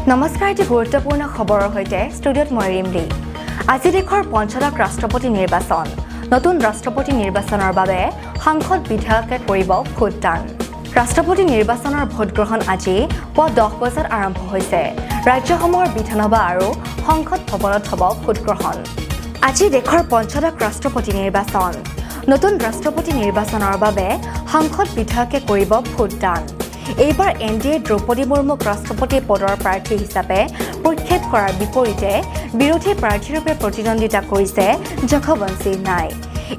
নমস্কাৰ, এটি গুৰুত্বপূৰ্ণ খবৰৰ সৈতে ষ্টুডিঅ'ত মই ৰিমলি। আজি দেশৰ পঞ্চদশ ৰাষ্ট্ৰপতি নিৰ্বাচন। নতুন ৰাষ্ট্ৰপতি নিৰ্বাচনৰ বাবে সাংসদ বিধায়কে কৰিব ভোটদান। ৰাষ্ট্ৰপতি নিৰ্বাচনৰ ভোটগ্ৰহণ আজি পুৱা 10 বজাত আৰম্ভ হৈছে। ৰাজ্যসমূহৰ বিধানসভা আৰু সংসদ ভৱনত হ'ব ভোটগ্ৰহণ। আজি দেশৰ পঞ্চদশ ৰাষ্ট্ৰপতি নিৰ্বাচন। নতুন ৰাষ্ট্ৰপতি নিৰ্বাচনৰ বাবে সাংসদ বিধায়কে কৰিব ভোটদান। এইবাৰ NDA দ্ৰৌপদী মুৰ্মুক ৰাষ্ট্ৰপতি পদৰ প্ৰাৰ্থী হিচাপে প্ৰক্ষেপ কৰাৰ বিপৰীতে বিৰোধী প্ৰাৰ্থীৰূপে প্ৰতিদ্বন্দ্বিতা কৰিছে যশৱন্তী নাই।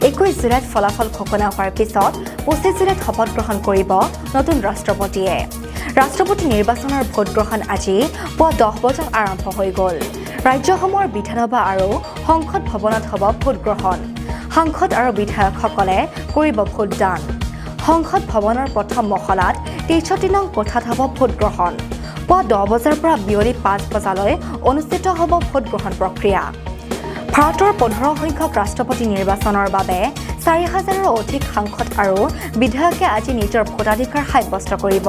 21 জুলাইত ফলাফল ঘোষণা হোৱাৰ পিছত 25 জুলাইত শপত গ্ৰহণ কৰিব নতুন ৰাষ্ট্ৰপতিয়ে। ৰাষ্ট্ৰপতি নিৰ্বাচনৰ ভোটগ্ৰহণ আজি পুৱা 10 বজাত আৰম্ভ হৈ গ'ল। ৰাজ্যসমূহৰ বিধানসভা আৰু সংসদ ভৱনত হ'ব ভোটগ্ৰহণ। সাংসদ আৰু বিধায়কসকলে কৰিব ভোটদান। সংসদ ভৱনৰ প্ৰথম মহলাত 63 নং কোঠাত হ'ব ভোটগ্ৰহণ। পুৱা 10 বজাৰ পৰা বিয়লি 5 বজালৈ অনুষ্ঠিত হ'ব ভোটগ্ৰহণ প্ৰক্ৰিয়া। ভাৰতৰ 15 সংখ্যক ৰাষ্ট্ৰপতি নিৰ্বাচনৰ বাবে 4,000ৰো অধিক সাংসদ আৰু বিধায়কে আজি নিজৰ ভোটাধিকাৰ সাব্যস্ত কৰিব।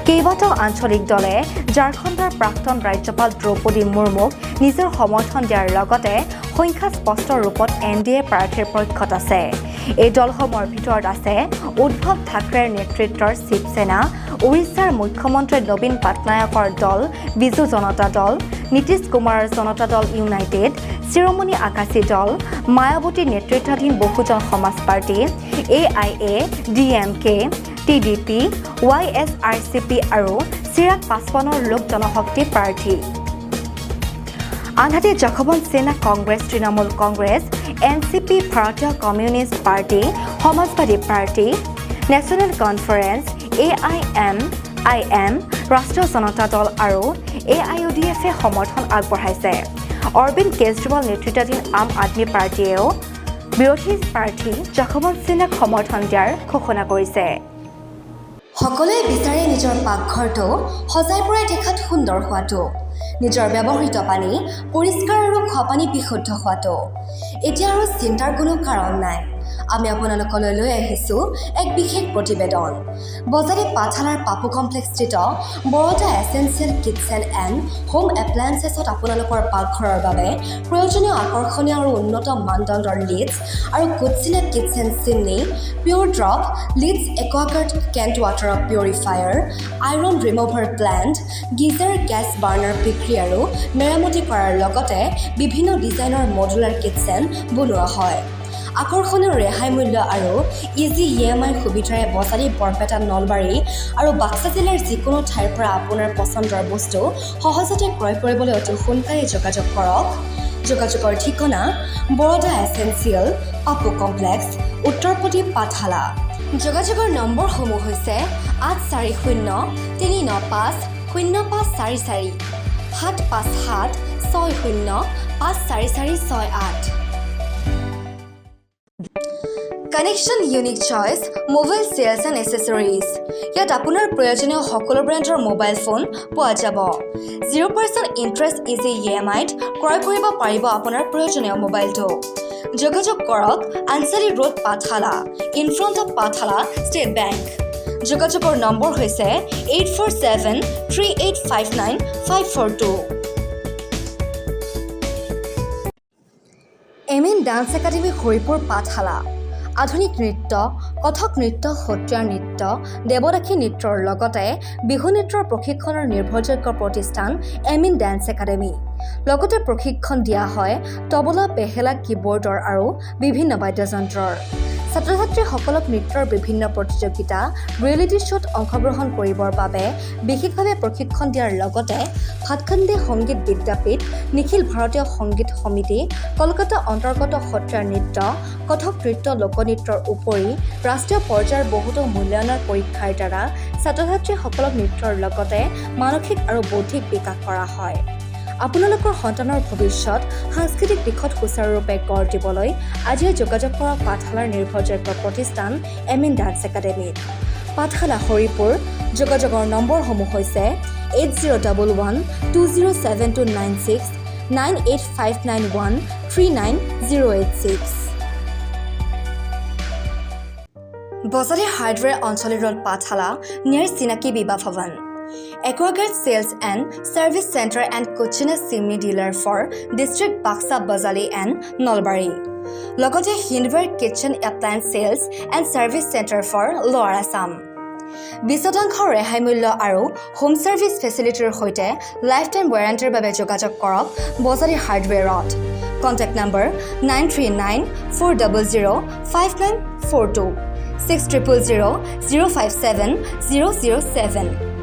কেইবাটাও আঞ্চলিক দলে ঝাৰখণ্ডৰ প্ৰাক্তন ৰাজ্যপাল দ্ৰৌপদী মুৰ্মুক নিজৰ সমৰ্থন দিয়াৰ লগতে সংখ্যা স্পষ্ট ৰূপত NDA প্ৰাৰ্থীৰ পক্ষত আছে। এই দলসমূহৰ ভিতৰত আছে উদ্ধৱ ঠাকৰেৰ নেতৃত্বৰ শিৱসেনা, উৰিষ্যাৰ মুখ্যমন্ত্ৰী নবীন পাটনায়কৰ দল বিজু জনতা দল, নীতিশ কুমাৰৰ জনতা দল ইউনাইটেড, শিৰোমণি আকাশী দল, মায়াৱতী নেতৃত্বাধীন বহুজন সমাজ পাৰ্টি, AIA-DMK, TDP, YSRCP আৰু চিৰাগ পাছৱানৰ লোক জনশক্তি পাৰ্টি। আনহাতে যশৱন্ত কংগ্ৰেছ, তৃণমূল কংগ্ৰেছ, NCP, ভাৰতীয় কমিউনিষ্ট পাৰ্টি, সমাজবাদী পাৰ্টি, নেশ্যনেল কনফাৰেন্স, AIM, ৰাষ্ট্ৰীয় জনতা দল আৰু AIUDFে সমৰ্থন আগবঢ়াইছে। অৰবিন্দ কেজৰিৱাল নেতৃত্বাধীন আম আদমী পাৰ্টীয়েও বিৰোধী প্ৰাৰ্থী যশৱন্ত সিঙক সমৰ্থন দিয়াৰ ঘোষণা কৰিছে। সকলোৱে বিচাৰে নিজৰ পাকঘৰটো সজাই পৰাই দেখাত সুন্দৰ হোৱাটো, নিজৰ ব্যৱহৃত পানী পৰিষ্কাৰ আৰু খোৱা পানী বিশুদ্ধ হোৱাটো। এতিয়া আৰু চিন্তাৰ কোনো কাৰণ নাই। আমি আপোনালোকলৈ লৈ আহিছোঁ এক বিশেষ প্ৰতিবেদন। বজালী পাঠশালাৰ পাপু কমপ্লেক্সস্থিত Baroda essential kitchen and home এপ্লায়েন্সেছত আপোনালোকৰ পাকঘৰৰ বাবে প্ৰয়োজনীয় আকৰ্ষণীয় আৰু উন্নত মানদণ্ডৰ লিডছ আৰু কুটচিনেট কিটচেন চিমনি, পিয়ৰ ড্ৰপ, লিডছ Aquaguard Kent water purifier, iron remover plant, geyser gas burner বিক্ৰী আৰু মেৰামতি কৰাৰ লগতে বিভিন্ন ডিজাইনৰ মডুলাৰ কিটচেন বনোৱা হয়। আকৰ্ষণীয় ৰেহাই মূল্য আৰু ইজি EMI সুবিধাৰে বজালী, বৰপেটা, নলবাৰী আৰু বাক্সা জিলাৰ যিকোনো ঠাইৰ পৰা আপোনাৰ পচন্দৰ বস্তু সহজতে ক্ৰয় কৰিবলৈ অতি সোনকালে যোগাযোগ কৰক। যোগাযোগৰ ঠিকনা বৰোদা এছেঞ্চিয়েল, পাপু কমপ্লেক্স, উত্তৰপতি, পাঠশালা। যোগাযোগৰ নম্বৰসমূহ হৈছে 840-395-0544, 757-60-54468। Connection unique choice mobile cells and accessories. ইয়াত আপোনাৰ প্ৰয়োজনীয় সকলো ব্ৰেণ্ডৰ মোবাইল ফোন পোৱা যাব। 0% ইণ্টাৰেষ্ট ইজি EMIত ক্ৰয় কৰিব পাৰিব আপোনাৰ প্ৰয়োজনীয় মোবাইলটো। যোগাযোগ কৰক আনচাৰী road, Pathsala, in front of Pathsala state bank. যোগাযোগৰ নম্বৰ হৈছে 8473859542। MN dance academy, Haripur, Pathsala. আধুনিক নৃত্য, কথক নৃত্য, সত্ৰীয়া নৃত্য, দেৱদাসী নৃত্যৰ লগতে বিহু নৃত্যৰ প্ৰশিক্ষণৰ নিৰ্ভৰযোগ্য প্ৰতিষ্ঠান MN ডান্স একাডেমী। লগতে প্ৰশিক্ষণ দিয়া হয় তবলা, পেহেলা, কীবৰ্ডৰ আৰু বিভিন্ন বাদ্যযন্ত্ৰৰ। ছাত্ৰ-ছাত্ৰীসকলক নৃত্যৰ বিভিন্ন প্ৰতিযোগিতা, ৰিয়েলিটি শ্ব'ত অংশগ্ৰহণ কৰিবৰ বাবে বিশেষভাৱে প্ৰশিক্ষণ দিয়াৰ লগতে ভাতখাণ্ডে সংগীত বিদ্যাপীঠ, নিখিল ভাৰতীয় সংগীত সমিতি, কলকাতা অন্তৰ্গত সত্ৰীয়া নৃত্য, কথক নৃত্য, লোকনৃত্যৰ উপৰি ৰাষ্ট্ৰীয় পৰ্যায়ৰ বহুতো মূল্যায়নৰ পৰীক্ষাৰ দ্বাৰা ছাত্ৰ-ছাত্ৰীসকলক নৃত্যৰ লগতে মানসিক আৰু বৌদ্ধিক বিকাশ কৰা হয়। আপোনালোকৰ সন্তানৰ ভৱিষ্যত সাংস্কৃতিক দিশত সুচাৰুৰূপে গঢ় দিবলৈ আজিয়ে যোগাযোগ কৰক পাঠশালাৰ নিৰ্ভৰযোগ্য প্ৰতিষ্ঠান MN ডান্স একাডেমীত। পাঠশালা, হৰিপুৰ। যোগাযোগৰ নম্বৰসমূহ হৈছে 8011-207296, 9859139086। বজালী হাৰ্ডৱেৰ, অঞ্চলী ৰোড, পাঠশালা, নিয়াৰ চিনাকি বিবাহ ভৱন। Aquaguard Sales and Service Center and Kochina Simi Dealer for District Baksa Bazali and Nalbari. লগতে Hindware Kitchen Appliance Sales and Service Center for Lower Assam. 20% ৰেহাই মূল্য আৰু হোম সাৰ্ভিস ফেচিলিটিৰ সৈতে লাইফ টাইম ওয়াৰেণ্টিৰ বাবে যোগাযোগ কৰক বজাৰী হাৰ্ডৱেৰত। Contact number 9394005942 6000057007